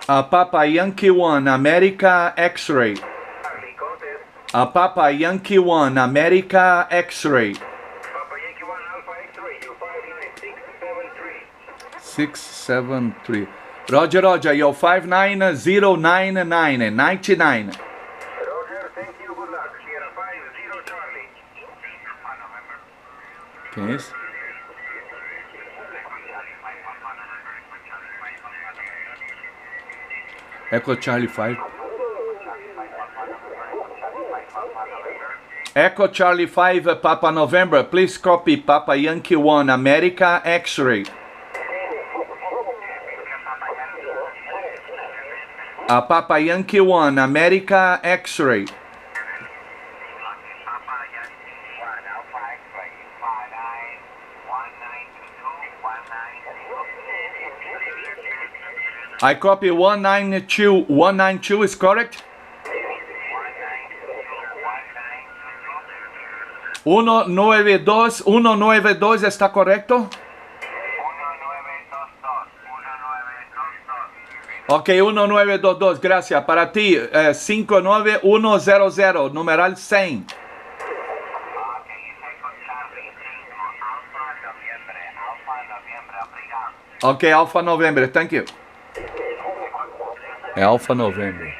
Papa Yankee 1, America X-ray. Papa Yankee 1, America X-ray. Papa Yankee 1 Alpha X-ray, you 59673. 673. Roger, you're 59099, 99. Roger, thank you, good luck. Sierra 50 Charlie. Quem é esse? Echo Charlie 5. Echo Charlie 5, Papa November. Please copy Papa Yankee 1, America X-ray. Papa Yankee 1, America X-ray. I copy 192. 192 is correct? 192 está correcto? 1922. Ok, 1922, gracias. Para ti, 59100, numeral 100. Ok, Alfa November, thank you. É Alfa November.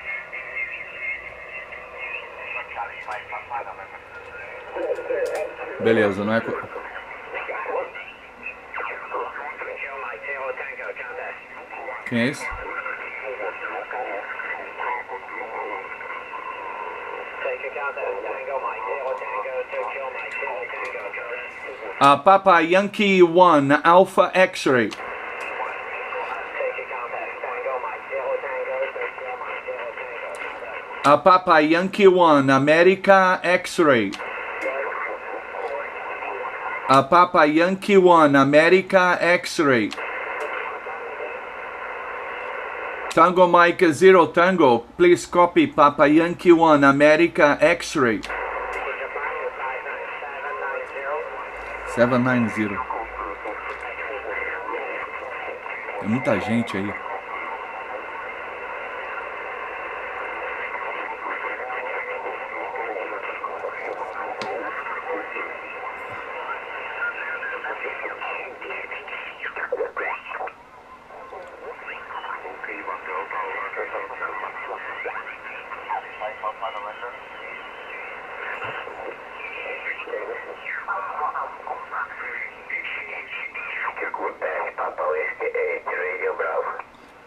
Beleza, não é... Quem é esse? Papa Yankee 1, Alpha X-ray. Papa Yankee 1, America X-ray. Papa Yankee 1, America X-ray. Tango Mike 0 Tango, please copy Papa Yankee 1, America X-ray. 790. Tem muita gente aí.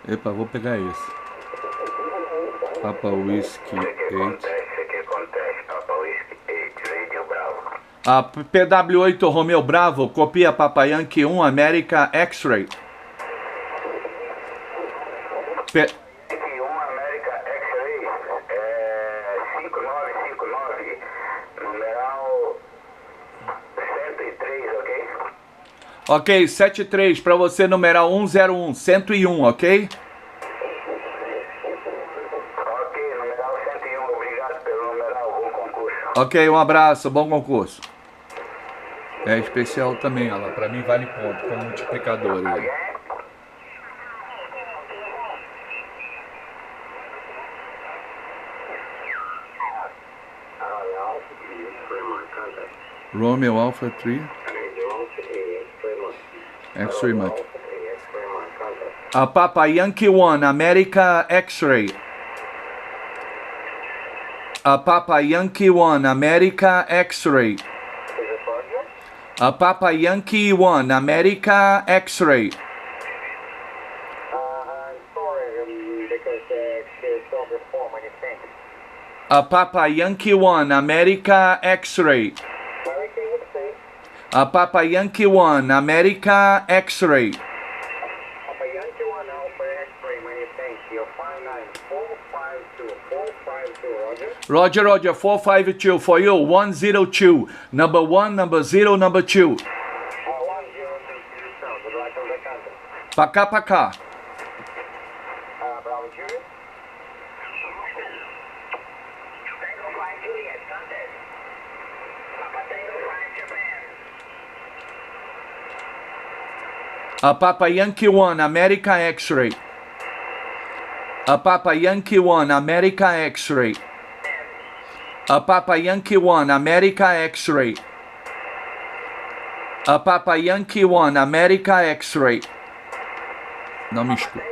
Epa, vou pegar esse. Papa Whiskey 8. PW8 Romeo Bravo, copia Papa Yankee 1, America X-ray. Yankee 1 America X-ray, 5959, numeral 103, ok? Ok, 73, para você numeral 101, 101, ok? Ok, numeral 101, obrigado pelo numeral, bom concurso. Ok, um abraço, bom concurso. É especial também, ela para mim vale ponto, como multiplicador aí. Romeo Alpha 3. X-ray Mike. Papa Yankee 1, America X-ray. Papa Yankee 1, America X-ray. Papa Yankee 1, America X-ray. I'm sorry, because it's over form when you think. Papa Yankee 1, America X-ray. Papa Yankee 1, America X-ray. Papa Yankee 1 Alpha X-ray, when you think, you'll find 452, Roger, 452 for you, 102, number 1, number 0, number 2. Pra cá. Bravo Juliet. Papa Yankee 1, America X-ray. A Papa Yankee 1, America X-Ray. A Papa Yankee 1, America X-Ray. A Papa Yankee 1, America X-Ray. Não me escuta.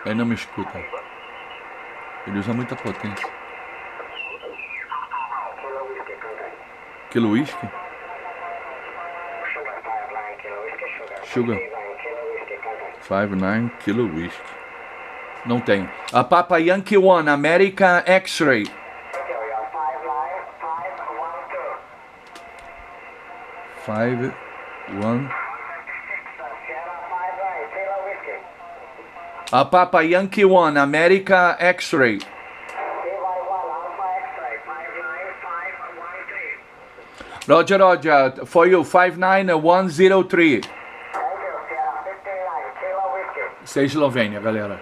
Ele não me escuta. Ele usa muita potência. Kilo whisky? Sugar. 59 kilo whisky. Não tem. A Papa Yankee 1, America X-Ray. Five, one. A Papa Yankee 1, America X-Ray. Roger, Roger. For you, 59103. Isso é Eslovênia, galera.